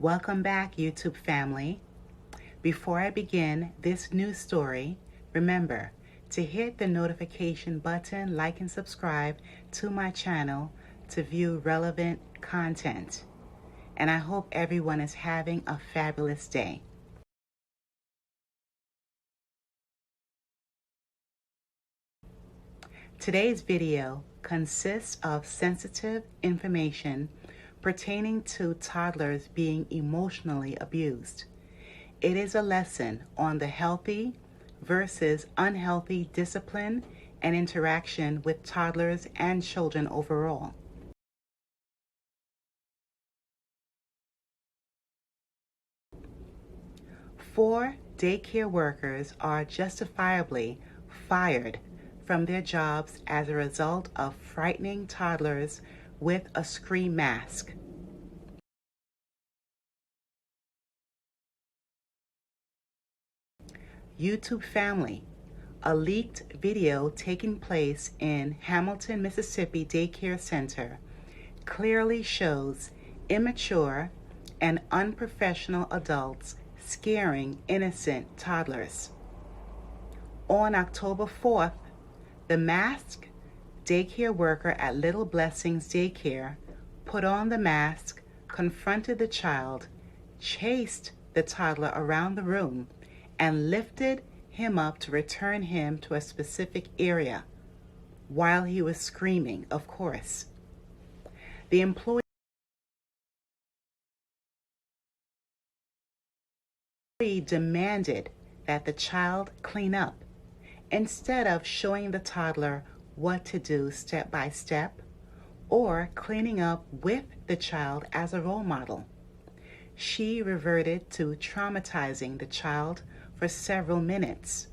Welcome back, YouTube family. Before I begin this news story, remember to hit the notification button, like and subscribe to my channel to view relevant content. And I hope everyone is having a fabulous day. Today's video consists of sensitive information pertaining to toddlers being emotionally abused. It is a lesson on the healthy versus unhealthy discipline and interaction with toddlers and children overall. Four daycare workers are justifiably fired from their jobs as a result of frightening toddlers with a scream mask. YouTube family, a leaked video taking place in Hamilton, Mississippi Daycare Center clearly shows immature and unprofessional adults scaring innocent toddlers. On October 4th, the masked daycare worker at Little Blessings Daycare put on the mask, confronted the child, chased the toddler around the room, and lifted him up to return him to a specific area while he was screaming, of course. The employee demanded that the child clean up instead of showing the toddler what to do step by step or cleaning up with the child as a role model. She reverted to traumatizing the child for several minutes.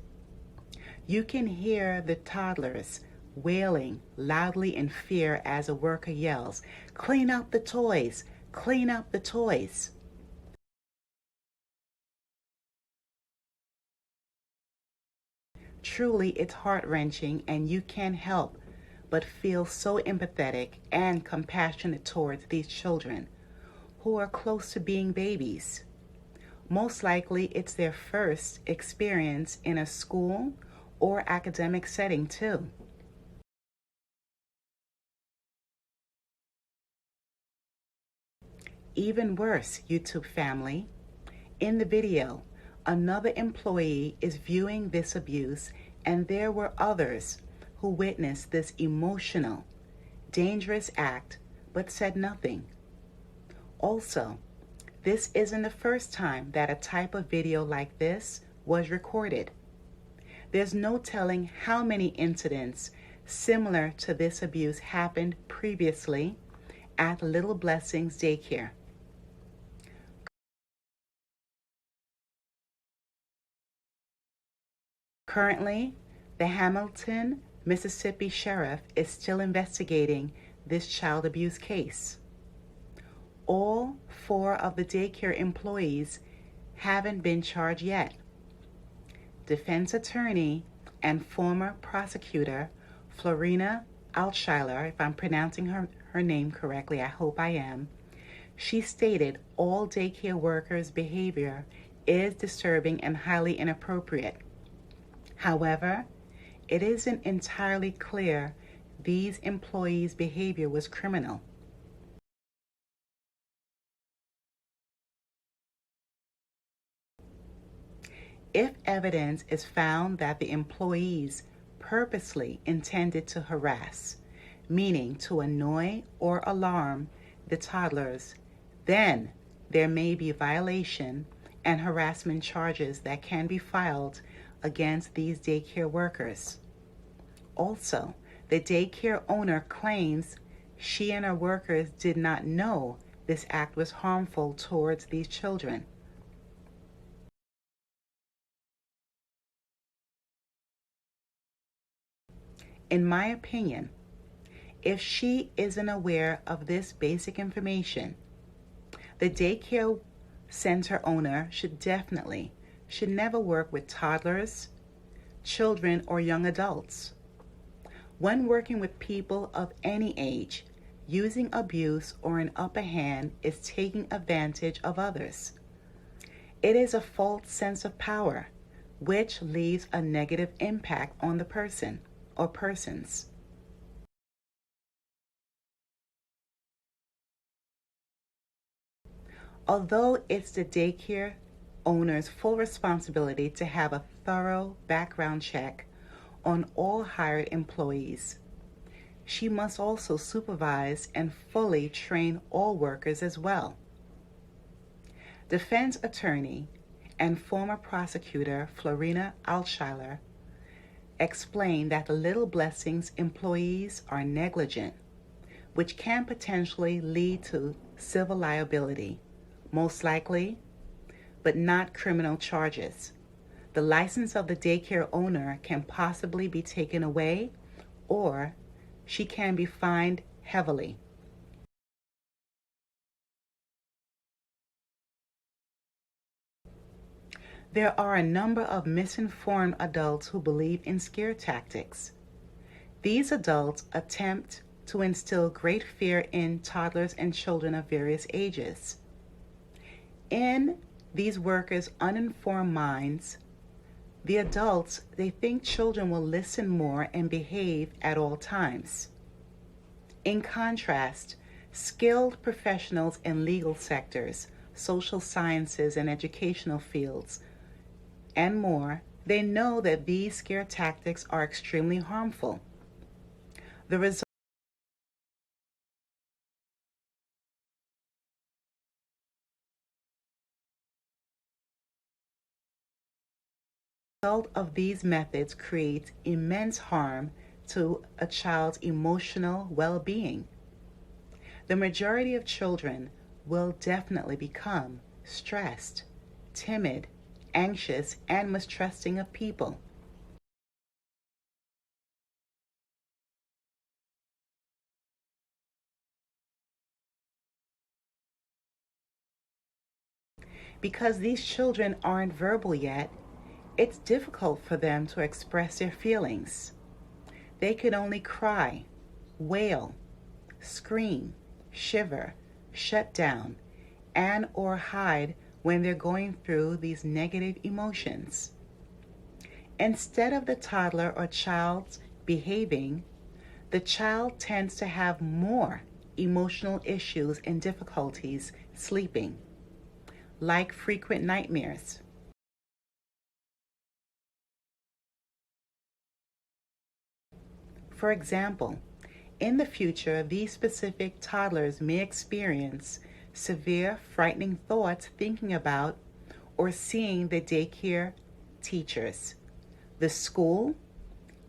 You can hear the toddlers wailing loudly in fear as a worker yells, "Clean up the toys! Clean up the toys!" Truly, it's heart-wrenching, and you can't help but feel so empathetic and compassionate towards these children who are close to being babies. Most likely, it's their first experience in a school or academic setting, too. Even worse, YouTube family, in the video, another employee is viewing this abuse, and there were others who witnessed this emotional, dangerous act but said nothing. Also, this isn't the first time that a type of video like this was recorded. There's no telling how many incidents similar to this abuse happened previously at Little Blessings Daycare. Currently, the Hamilton, Mississippi Sheriff is still investigating this child abuse case. All four of the daycare employees haven't been charged yet. Defense attorney and former prosecutor Florina Altshiler, if I'm pronouncing her name correctly, I hope I am, she stated all daycare workers' behavior is disturbing and highly inappropriate. However, it isn't entirely clear these employees' behavior was criminal. If evidence is found that the employees purposely intended to harass, meaning to annoy or alarm the toddlers, then there may be violation and harassment charges that can be filed against these daycare workers. Also, the daycare owner claims she and her workers did not know this act was harmful towards these children. In my opinion, if she isn't aware of this basic information, the daycare center owner should never work with toddlers, children, or young adults. When working with people of any age, using abuse or an upper hand is taking advantage of others. It is a false sense of power, which leaves a negative impact on the person or persons. Although it's the daycare owner's full responsibility to have a thorough background check on all hired employees, she must also supervise and fully train all workers as well. Defense attorney and former prosecutor Florina Alsheiler explained that the Little Blessings employees are negligent, which can potentially lead to civil liability, most likely, but not criminal charges. The license of the daycare owner can possibly be taken away, or she can be fined heavily. There are a number of misinformed adults who believe in scare tactics. These adults attempt to instill great fear in toddlers and children of various ages. In these workers' uninformed minds, the adults, they think children will listen more and behave at all times. In contrast, skilled professionals in legal sectors, social sciences and educational fields, and more, they know that these scare tactics are extremely harmful. The result of these methods creates immense harm to a child's emotional well-being. The majority of children will definitely become stressed, timid, anxious, and mistrusting of people. Because these children aren't verbal yet, it's difficult for them to express their feelings. They can only cry, wail, scream, shiver, shut down, and or hide when they're going through these negative emotions. Instead of the toddler or child behaving, the child tends to have more emotional issues and difficulties sleeping, like frequent nightmares. For example, in the future, these specific toddlers may experience severe, frightening thoughts thinking about or seeing the daycare teachers, the school,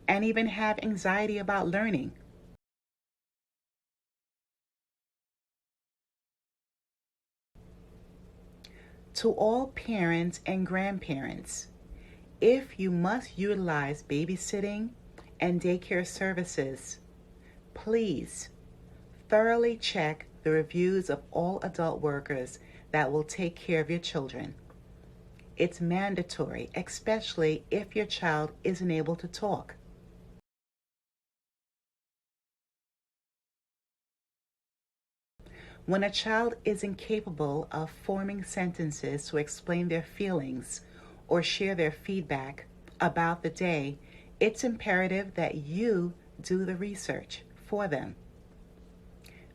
and even have anxiety about learning. To all parents and grandparents, if you must utilize babysitting and daycare services, please thoroughly check the reviews of all adult workers that will take care of your children. It's mandatory, especially if your child isn't able to talk. When a child is incapable of forming sentences to explain their feelings or share their feedback about the day, it's imperative that you do the research for them.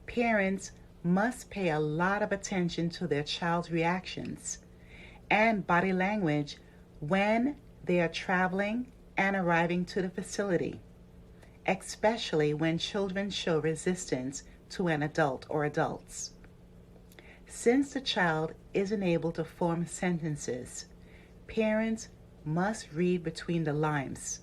Parents must pay a lot of attention to their child's reactions and body language when they are traveling and arriving to the facility, especially when children show resistance to an adult or adults. Since the child isn't able to form sentences, parents must read between the lines.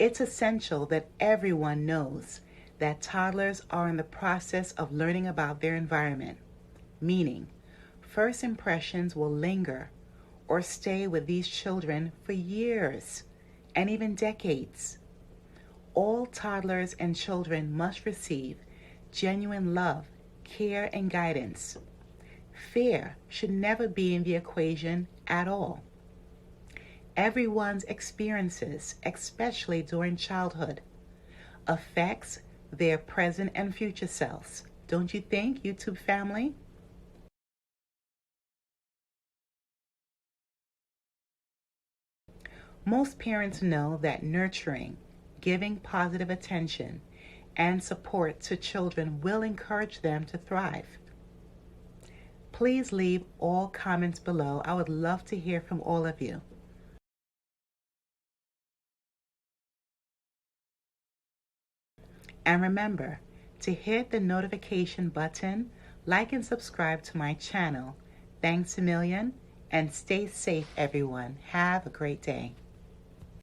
It's essential that everyone knows that toddlers are in the process of learning about their environment, meaning first impressions will linger or stay with these children for years and even decades. All toddlers and children must receive genuine love, care, and guidance. Fear should never be in the equation at all. Everyone's experiences, especially during childhood, affects their present and future selves. Don't you think, YouTube family? Most parents know that nurturing, giving positive attention, and support to children will encourage them to thrive. Please leave all comments below. I would love to hear from all of you. And remember to hit the notification button, like and subscribe to my channel. Thanks a million, and stay safe, everyone. Have a great day.